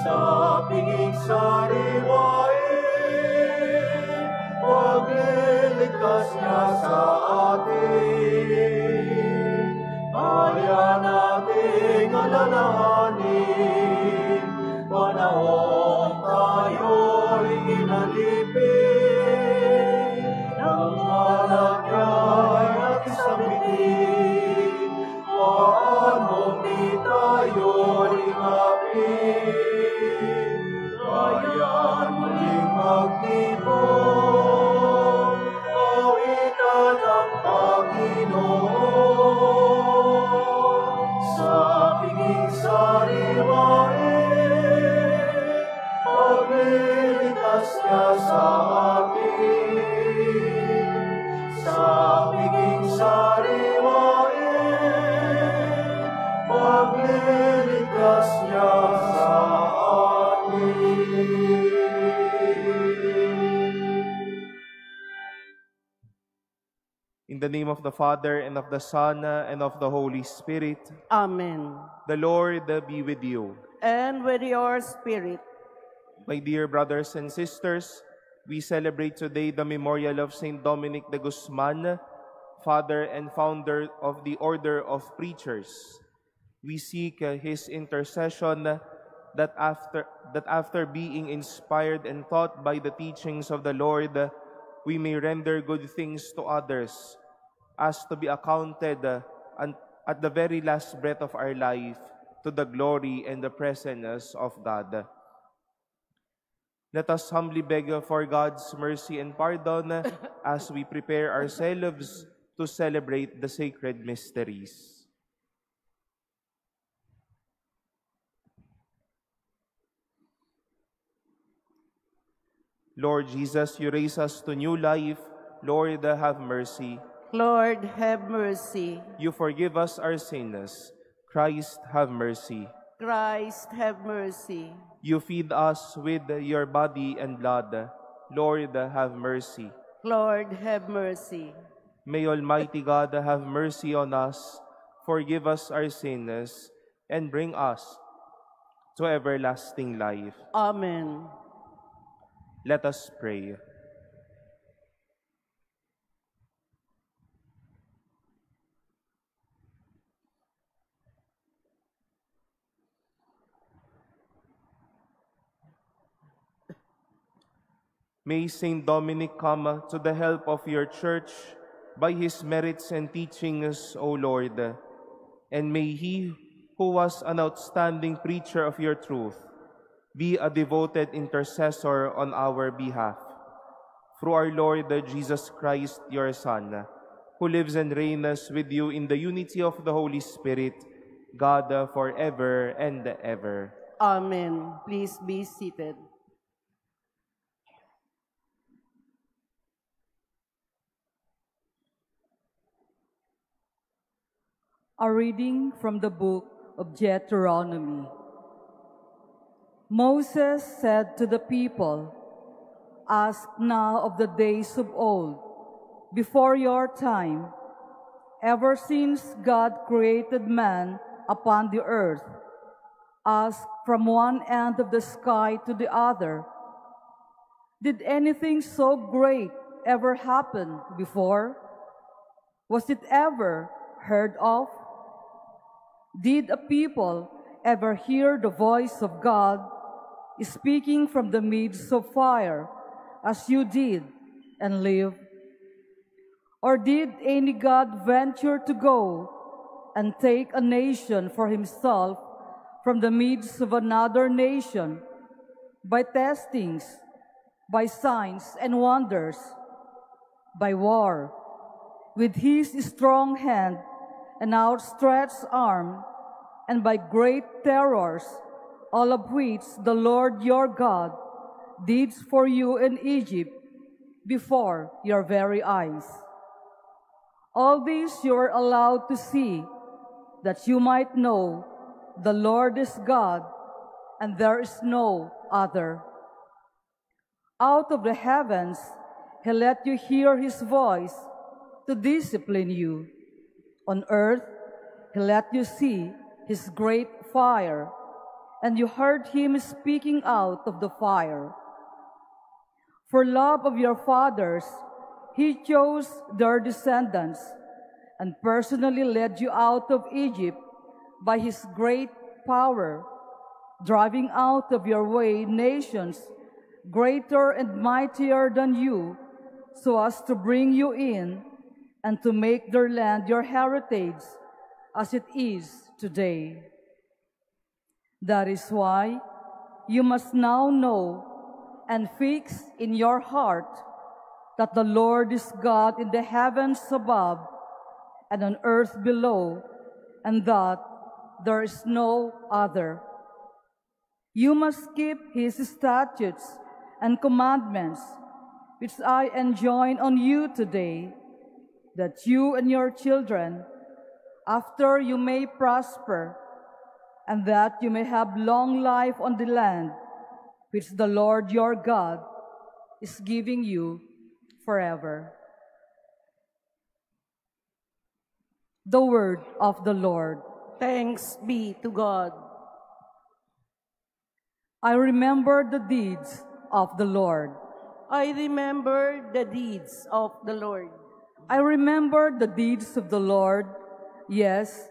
Sa piging sariwain, pagliligtas niya sa atin. Kaya nating alalahanin, panahon tayo'y inalipin. Nang anak niya'y ating sambitin, paano di tayo ringapin? Kaya muling magtipon, awitan ang Panginoon. Sa piging sariwain, pagliligtas niya sa atin. Sa piging sariwain, pagliligtas niya sa atin. In the name of the Father, and of the Son, and of the Holy Spirit. Amen. The Lord be with you. And with your spirit. My dear brothers and sisters, we celebrate today the memorial of Saint Dominic de Guzman, father and founder of the Order of Preachers. We seek his intercession that after being inspired and taught by the teachings of the Lord, we may render good things to others, as to be accounted at the very last breath of our life to the glory and the presence of God. Let us humbly beg for God's mercy and pardon as we prepare ourselves to celebrate the sacred mysteries. Lord Jesus, you raise us to new life. Lord, have mercy. Lord, have mercy. You forgive us our sins. Christ, have mercy. Christ, have mercy. You feed us with your body and blood. Lord, have mercy. Lord, have mercy. May Almighty God have mercy on us, forgive us our sins, and bring us to everlasting life. Amen. Let us pray. May Saint Dominic come to the help of your church by his merits and teachings, O Lord. And may he who was an outstanding preacher of your truth be a devoted intercessor on our behalf. Through our Lord Jesus Christ, your Son, who lives and reigns with you in the unity of the Holy Spirit, God forever and ever. Amen. Please be seated. A reading from the book of Deuteronomy. Moses said to the people, "Ask now of the days of old, before your time, ever since God created man upon the earth. Ask from one end of the sky to the other, did anything so great ever happen before? Was it ever heard of? Did a people ever hear the voice of God speaking from the midst of fire, as you did, and live? Or did any God venture to go and take a nation for himself from the midst of another nation, by testings, by signs and wonders, by war, with his strong hand and outstretched arm, and by great terrors, all of which the Lord your God did for you in Egypt before your very eyes? All this you are allowed to see, that you might know the Lord is God, and there is no other. Out of the heavens he let you hear his voice to discipline you. On earth he let you see his great fire, and you heard him speaking out of the fire. For love of your fathers, he chose their descendants and personally led you out of Egypt by his great power, driving out of your way nations greater and mightier than you, so as to bring you in and to make their land your heritage, as it is today. That is why you must now know and fix in your heart that the Lord is God in the heavens above and on earth below, and that there is no other. You must keep his statutes and commandments, which I enjoin on you today, that you and your children, after you may prosper, and that you may have long life on the land, which the Lord your God is giving you forever. The word of the Lord. Thanks be to God. I remember the deeds of the Lord. I remember the deeds of the Lord. I remember the deeds of the Lord. Yes,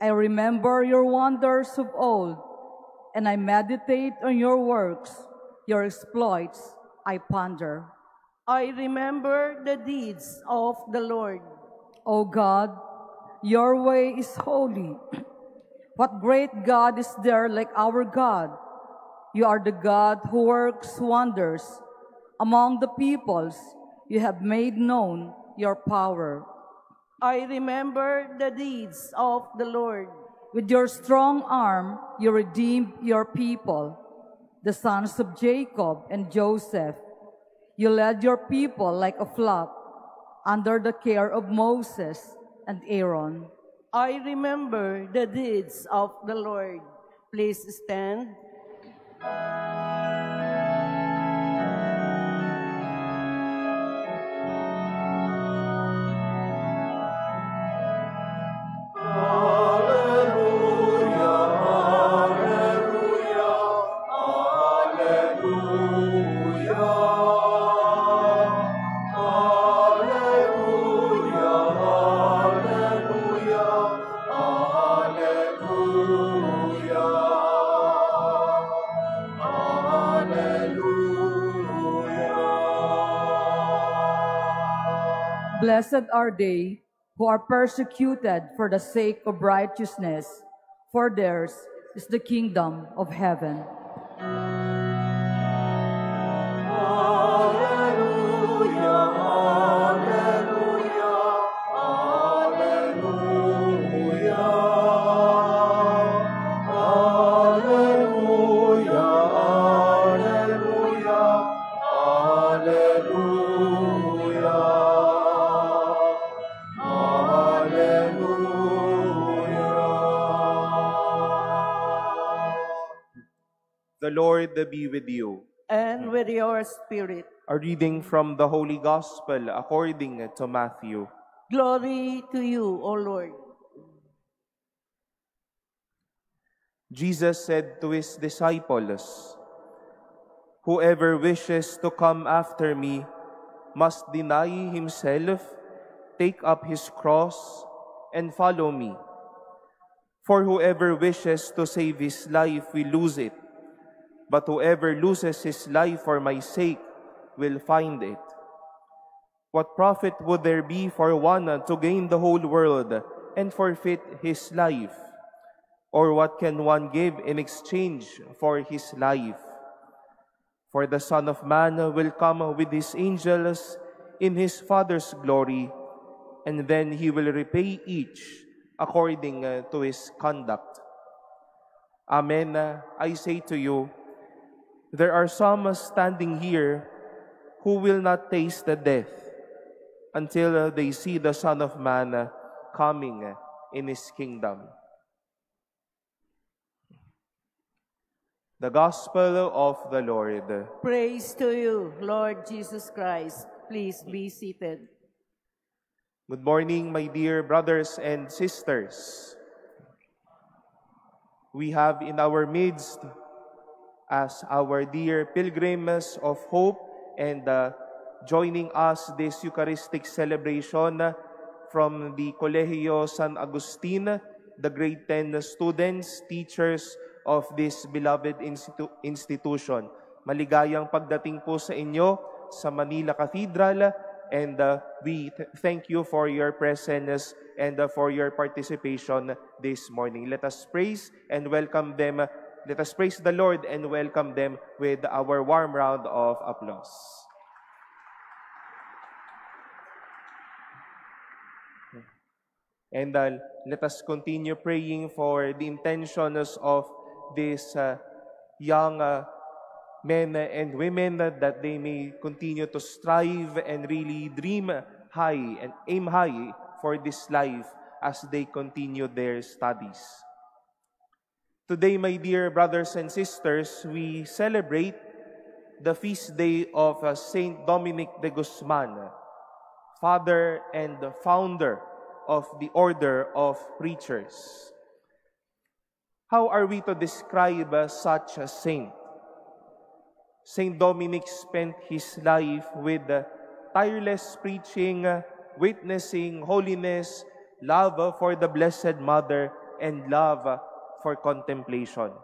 I remember your wonders of old, and I meditate on your works, your exploits I ponder. I remember the deeds of the Lord. O God, your way is holy. What great God is there like our God? You are the God who works wonders. Among the peoples, you have made known your power. I remember the deeds of the Lord. With your strong arm, you redeemed your people, the sons of Jacob and Joseph. You led your people like a flock under the care of Moses and Aaron. I remember the deeds of the Lord. Please stand. Blessed are they who are persecuted for the sake of righteousness, for theirs is the kingdom of heaven. The Lord be with you. And with your spirit. A reading from the Holy Gospel according to Matthew. Glory to you, O Lord. Jesus said to his disciples, "Whoever wishes to come after me must deny himself, take up his cross, and follow me. For whoever wishes to save his life will lose it, but whoever loses his life for my sake will find it. What profit would there be for one to gain the whole world and forfeit his life? Or what can one give in exchange for his life? For the Son of Man will come with his angels in his Father's glory, and then he will repay each according to his conduct. Amen, I say to you, there are some standing here who will not taste the death until they see the Son of Man coming in his kingdom." The Gospel of the Lord. Praise to you, Lord Jesus Christ. Please be seated. Good morning, my dear brothers and sisters. we have in our midst as our dear pilgrims of hope and joining us this Eucharistic celebration from the Colegio San Agustin, the grade 10 students, teachers of this beloved institution. Maligayang pagdating po sa inyo sa Manila Cathedral, and we thank you for your presence and for your participation this morning. Let us praise and welcome them. Let us praise the Lord and welcome them with our warm round of applause. And let us continue praying for the intentions of these young men and women, that they may continue to strive and really dream high and aim high for this life as they continue their studies. Today, my dear brothers and sisters, we celebrate the feast day of Saint Dominic de Guzman, father and founder of the Order of Preachers. How are we to describe such a saint? Saint Dominic spent his life with tireless preaching, witnessing holiness, love for the Blessed Mother, and love for contemplation.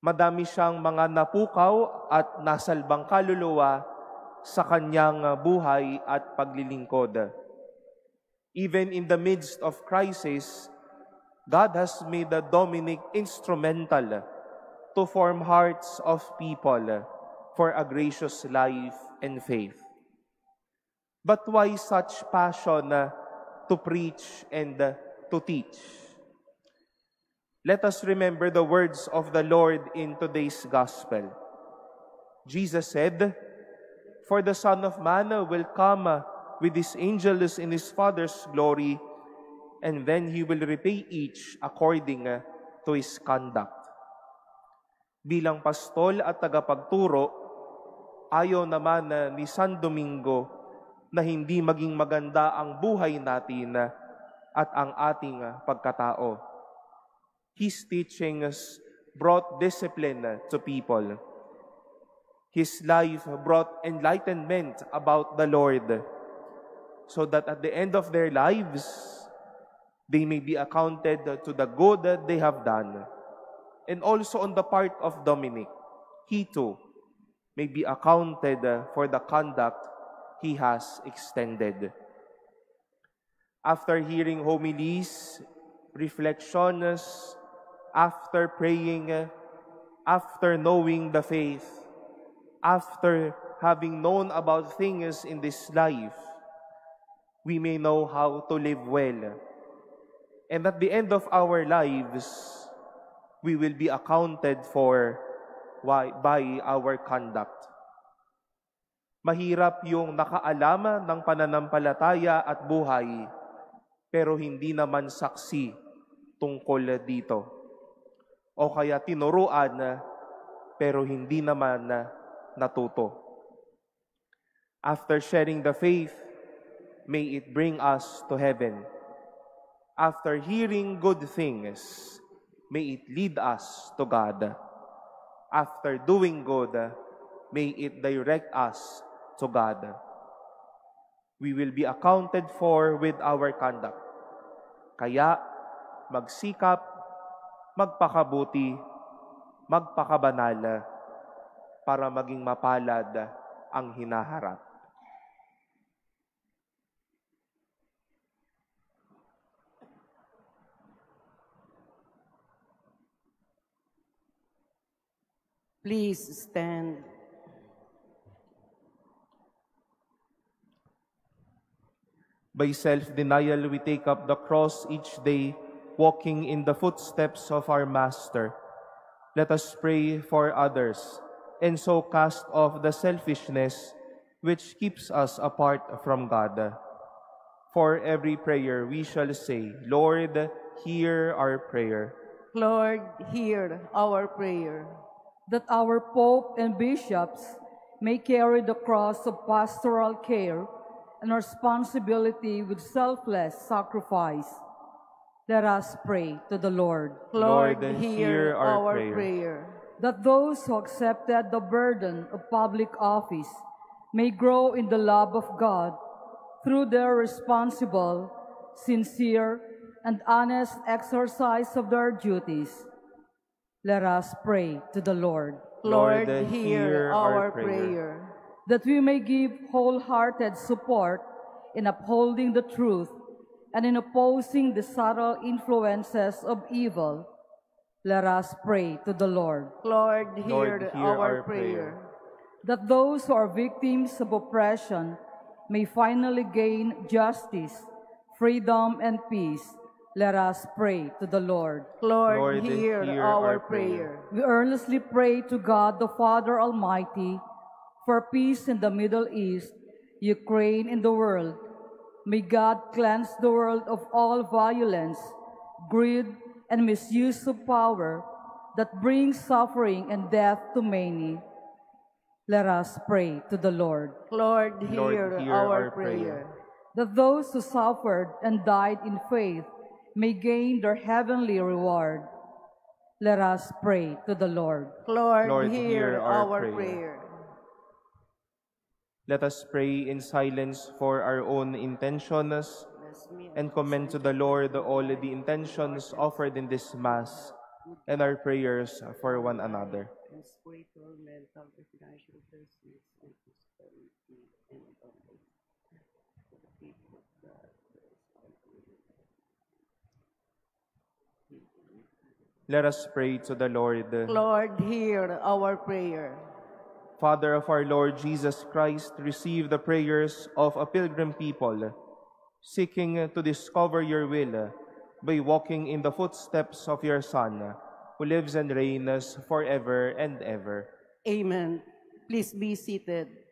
Madami siyang mga napukaw at nasalbang kaluluwa sa kanyang buhay at paglilingkod. Even in the midst of crisis, God has made Dominic instrumental to form hearts of people for a gracious life and faith. But why such passion to preach and to teach? Let us remember the words of the Lord in today's Gospel. Jesus said, "For the Son of Man will come with his angels in his Father's glory, and then he will repay each according to his conduct." Bilang pastol at tagapagturo, ayaw naman ni San Domingo na hindi maging maganda ang buhay natin at ang ating pagkatao. His teachings brought discipline to people. His life brought enlightenment about the Lord, so that at the end of their lives, they may be accounted to the good that they have done. And also on the part of Dominic, he too may be accounted for the conduct he has extended. After hearing homilies, reflections, after praying, after knowing the faith, after having known about things in this life, we may know how to live well. And at the end of our lives, we will be accounted for by our conduct. Mahirap yung nakaalam ng pananampalataya at buhay, pero hindi naman saksi tungkol dito. O kaya tinuruan, pero hindi naman natuto. After sharing the faith, may it bring us to heaven. After hearing good things, may it lead us to God. After doing good, may it direct us to God. We will be accounted for with our conduct. Kaya, magsikap, magpakabuti, magpakabanal, para maging mapalad ang hinaharap. Please stand. By self-denial, we take up the cross each day, walking in the footsteps of our Master. Let us pray for others, and so cast off the selfishness which keeps us apart from God. For every prayer we shall say, Lord, hear our prayer. Lord, hear our prayer. That our Pope and bishops may carry the cross of pastoral care and responsibility with selfless sacrifice. Let us pray to the Lord. Lord, Lord, hear our prayer. prayer. That those who accepted the burden of public office may grow in the love of God through their responsible, sincere, and honest exercise of their duties. Let us pray to the Lord. Lord, Lord, hear our prayer. That we may give wholehearted support in upholding the truth and in opposing the subtle influences of evil. Let us pray to the Lord. Lord, Lord, hear hear our our prayer. That those who are victims of oppression may finally gain justice, freedom, and peace. Let us pray to the Lord. Lord, Lord, hear hear our our prayer. prayer. We earnestly pray to God the Father Almighty for peace in the Middle East, Ukraine, and the world. May God cleanse the world of all violence, greed, and misuse of power that brings suffering and death to many. Let us pray to the Lord. Lord, hear hear our our prayer. prayer. That those who suffered and died in faith may gain their heavenly reward. Let us pray to the Lord. Lord, Lord, hear hear our our prayer. prayer. Let us pray in silence for our own intentions and commend to the Lord all the intentions offered in this Mass and our prayers for one another. And spiritual, mental, and financial blessings and prosperity and abundance for the people of God. Let us pray to the Lord. Lord, hear our prayer. Father of our Lord Jesus Christ, receive the prayers of a pilgrim people, seeking to discover your will by walking in the footsteps of your Son, who lives and reigns forever and ever. Amen. Please be seated.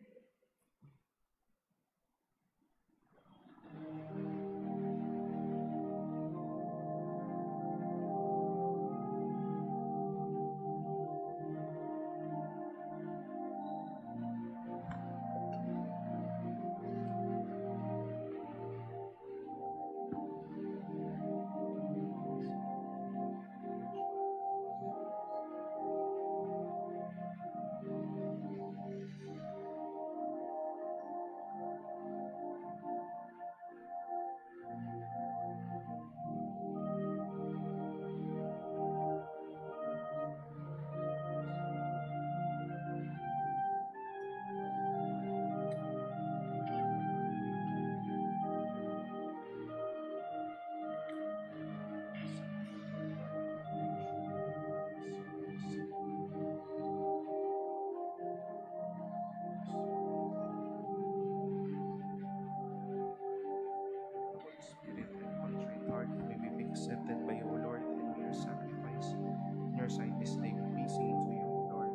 Spirit and contrite heart may we be accepted by you, O Lord, and may your sacrifice in your sight this day be pleasing to you, O Lord.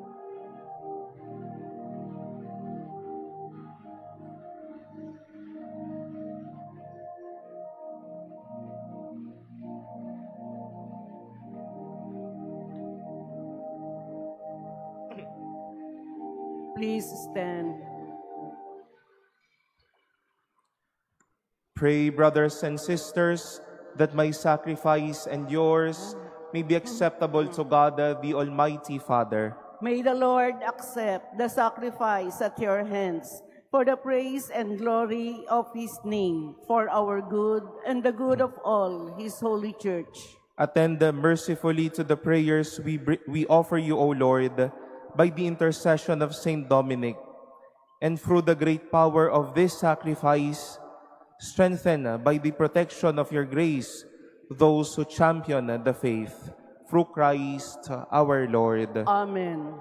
Please stand. Pray, brothers and sisters, that my sacrifice and yours may be acceptable to God, the Almighty Father. May the Lord accept the sacrifice at your hands for the praise and glory of his name, for our good and the good of all his holy church. Attend mercifully to the prayers we offer you, O Lord, by the intercession of Saint Dominic, and through the great power of this sacrifice, strengthen by the protection of your grace those who champion the faith. Through Christ our Lord. Amen.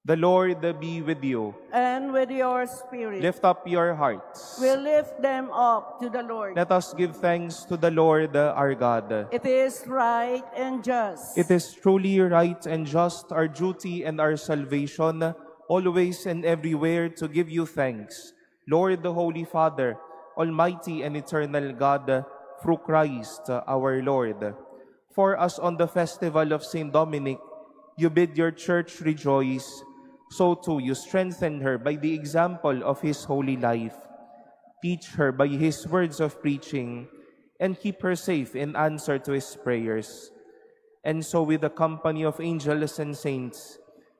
The Lord be with you. And with your spirit, Lift up your hearts. we lift them up to the Lord. Let us give thanks to the Lord our God. It is right and just. It is truly right and just, our duty and our salvation, always and everywhere to give you thanks, Lord, the Holy Father, Almighty and eternal God, through Christ our Lord. For as on the festival of Saint Dominic, you bid your church rejoice, so too you strengthen her by the example of his holy life. Teach her by his words of preaching, and keep her safe in answer to his prayers. And so with the company of angels and saints,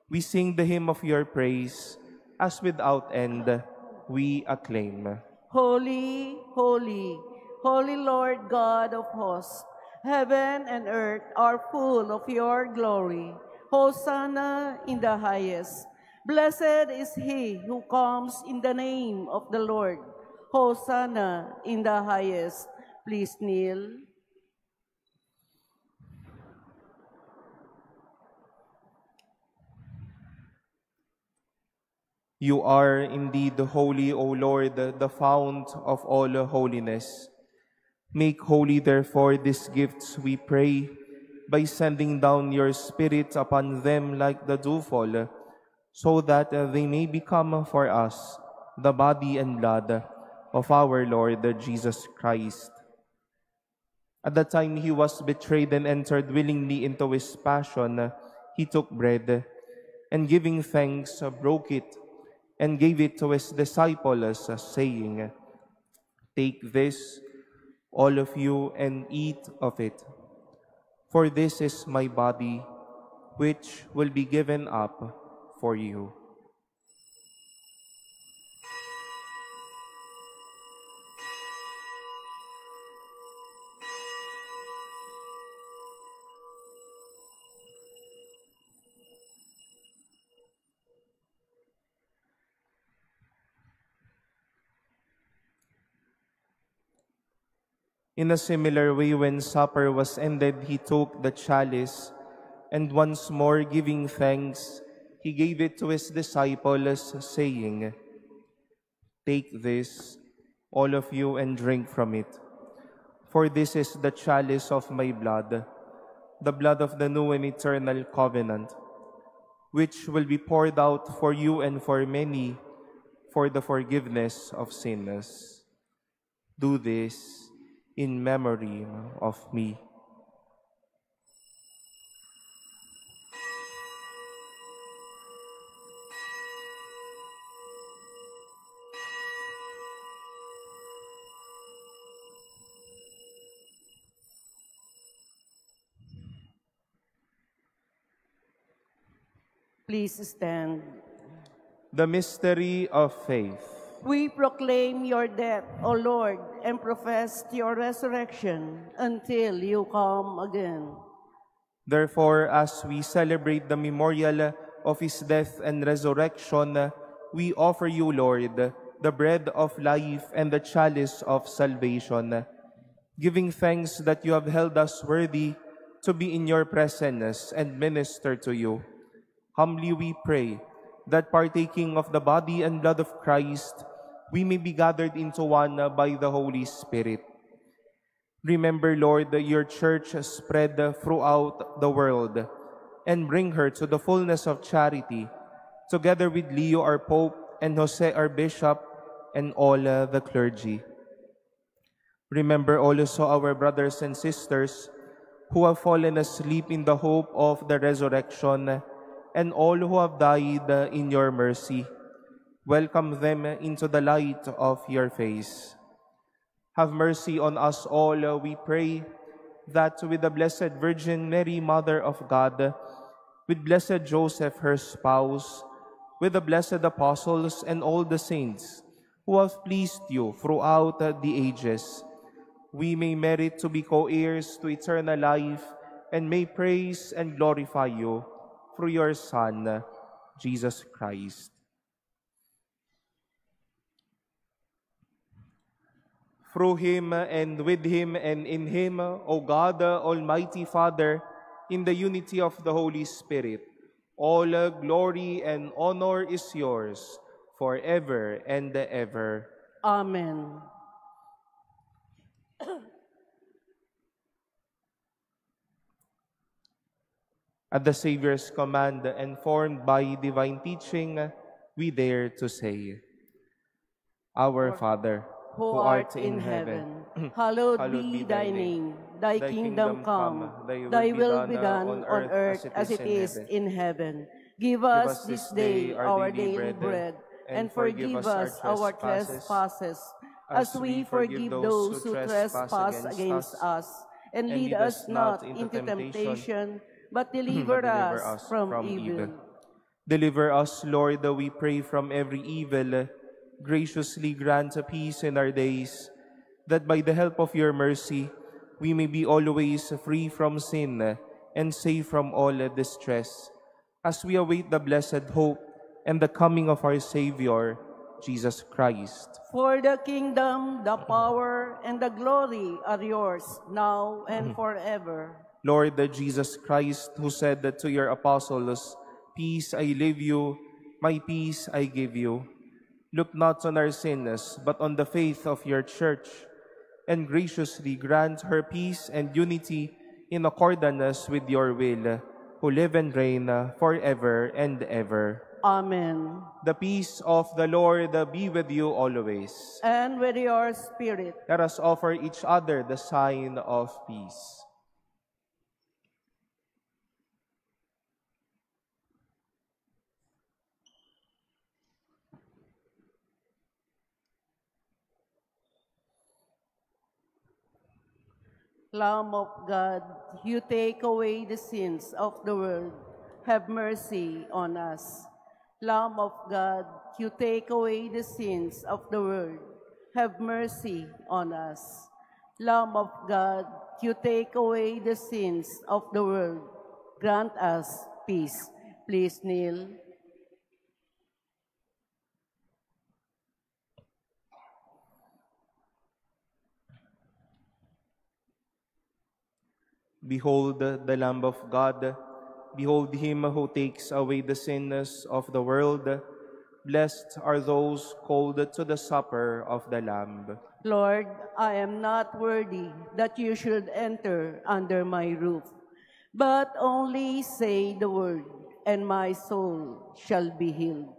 we sing the hymn of your praise, as without end we acclaim. Holy, holy, holy Lord God of hosts, heaven and earth are full of your glory. Hosanna in the highest. Blessed is he who comes in the name of the Lord. Hosanna in the highest. Please kneel. You are indeed holy, O Lord, the fount of all holiness. Make holy, therefore, these gifts, we pray, by sending down your Spirit upon them like the dewfall, so that they may become for us the body and blood of our Lord Jesus Christ. At the time he was betrayed and entered willingly into his passion, he took bread, and giving thanks, broke it, and gave it to his disciples, saying, "Take this, all of you, and eat of it. For this is my body, which will be given up for you." In a similar way, when supper was ended, he took the chalice, and once more giving thanks, he gave it to his disciples, saying, "Take this, all of you, and drink from it. For this is the chalice of my blood, the blood of the new and eternal covenant, which will be poured out for you and for many for the forgiveness of sins. Do this in memory of me." Please stand. The mystery of faith. We proclaim your death, O Lord, and profess your resurrection until you come again. Therefore, as we celebrate the memorial of his death and resurrection, we offer you, Lord, the bread of life and the chalice of salvation, giving thanks that you have held us worthy to be in your presence and minister to you. Humbly we pray that partaking of the body and blood of Christ, we may be gathered into one by the Holy Spirit. Remember, Lord, your church spread throughout the world, and bring her to the fullness of charity, together with Leo, our Pope, and Jose, our Bishop, and all the clergy. Remember also our brothers and sisters who have fallen asleep in the hope of the resurrection, and all who have died in your mercy. Welcome them into the light of your face. Have mercy on us all, we pray, that with the Blessed Virgin Mary, Mother of God, with Blessed Joseph, her spouse, with the blessed apostles and all the saints who have pleased you throughout the ages, we may merit to be co-heirs to eternal life, and may praise and glorify you through your Son, Jesus Christ. Through him, and with him, and in him, O God, Almighty Father, in the unity of the Holy Spirit, all glory and honor is yours forever and ever. Amen. At the Savior's command, and formed by divine teaching, we dare to say, Our Father, Who art in heaven, hallowed be thy name. Thy kingdom come, thy will be done on earth as it is in heaven. Give us this day our daily bread, and forgive us our trespasses, as we forgive those who trespass against us. And lead us not into temptation, but deliver us from evil. Deliver us, Lord, we pray, from every evil. Graciously grant peace in our days, that by the help of your mercy, we may be always free from sin and safe from all distress, as we await the blessed hope and the coming of our Savior, Jesus Christ. For the kingdom, the power, and the glory are yours, now and forever. Lord Jesus Christ, who said that to your apostles, "Peace I leave you, my peace I give you," look not on our sins, but on the faith of your church, and graciously grant her peace and unity in accordance with your will, who live and reign forever and ever. Amen. The peace of the Lord be with you always. And with your spirit. Let us offer each other the sign of peace. Lamb of God, you take away the sins of the world, have mercy on us. Lamb of God, you take away the sins of the world, have mercy on us. Lamb of God, you take away the sins of the world, grant us peace. Please kneel. Behold the Lamb of God. Behold him who takes away the sins of the world. Blessed are those called to the supper of the Lamb. Lord, I am not worthy that you should enter under my roof, but only say the word, and my soul shall be healed.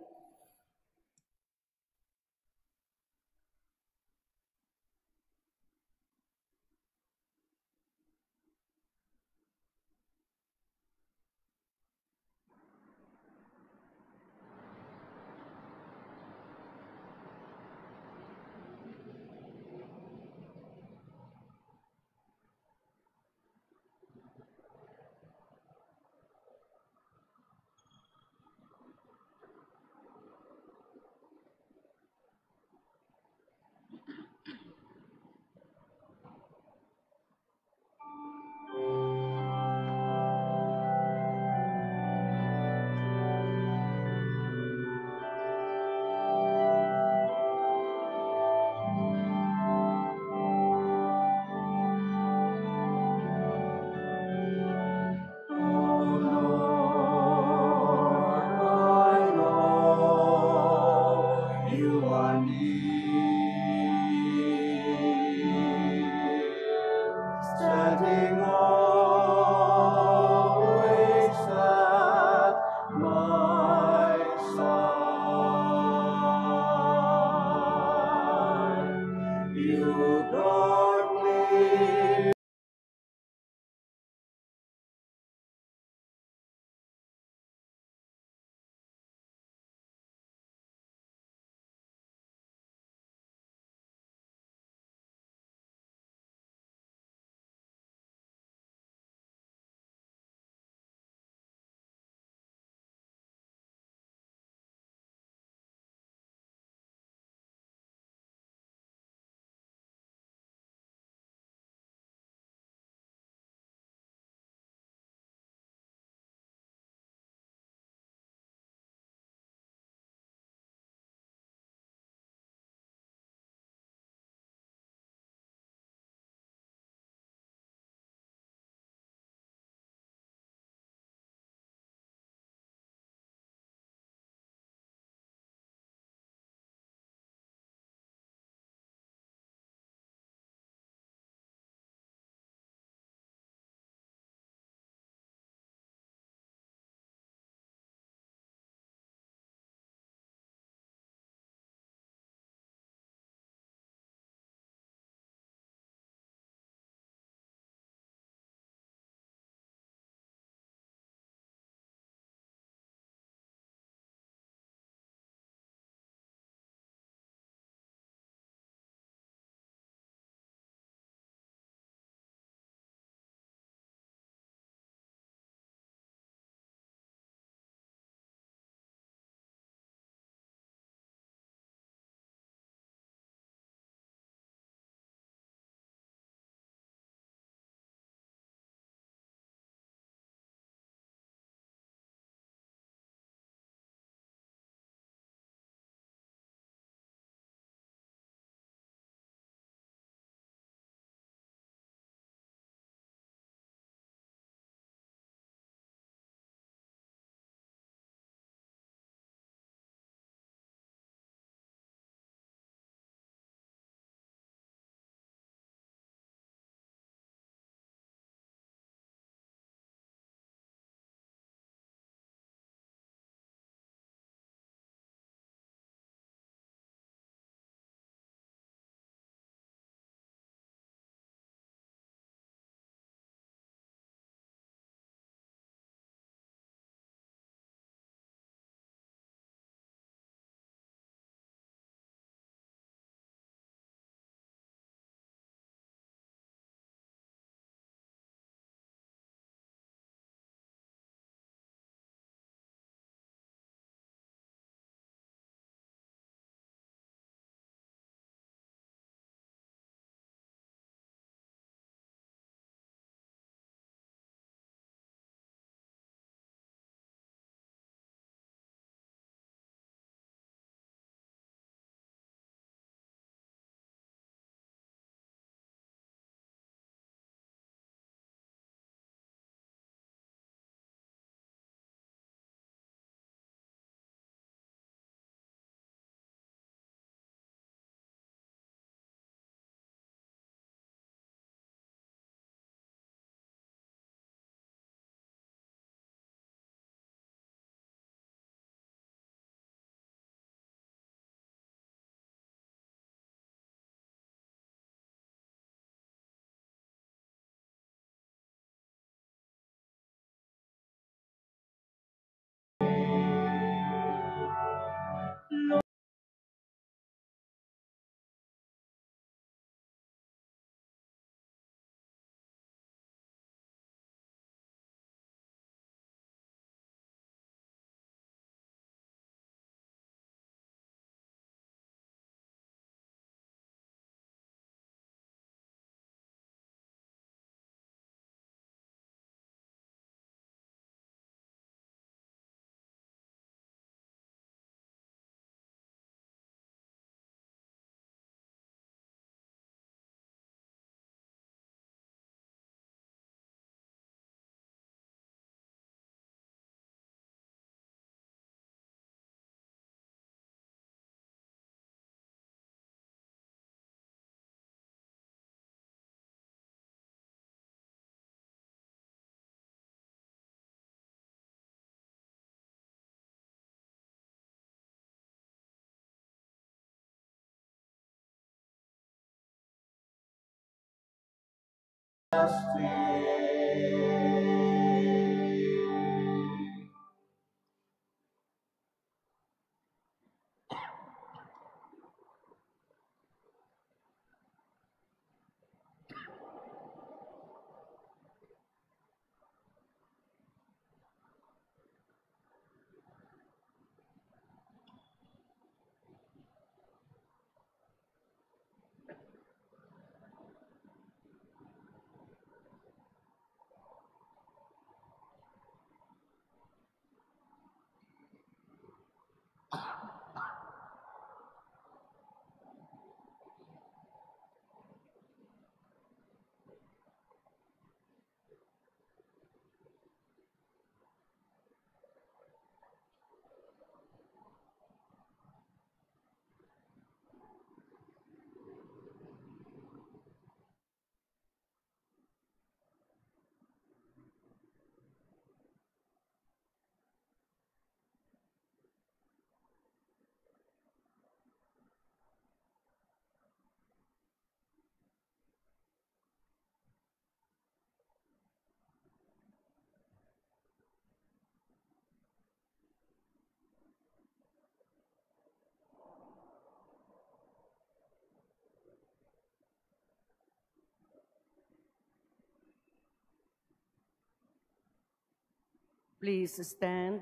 Please stand.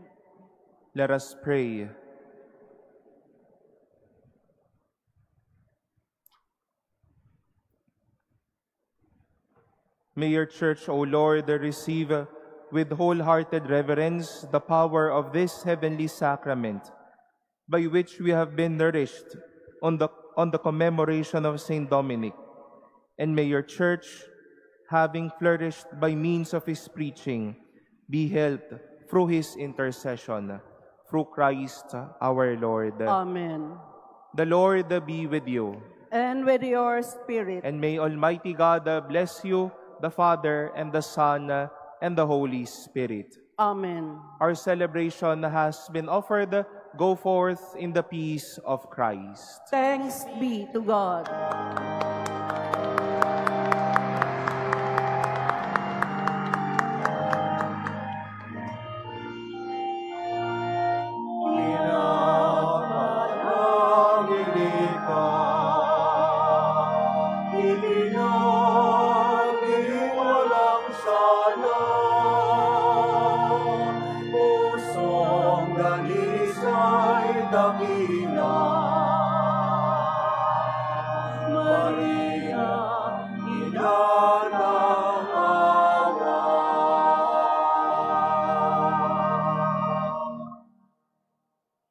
Let us pray. May your church, O Lord, receive with wholehearted reverence the power of this heavenly sacrament, by which we have been nourished on the commemoration of Saint Dominic. And may your church, having flourished by means of his preaching, be helped through his intercession, through Christ our Lord. Amen. The Lord be with you. And with your spirit. And may Almighty God bless you, the Father, and the Son, and the Holy Spirit. Amen. Our celebration has been offered. Go forth in the peace of Christ. Thanks be to God. Maria, ina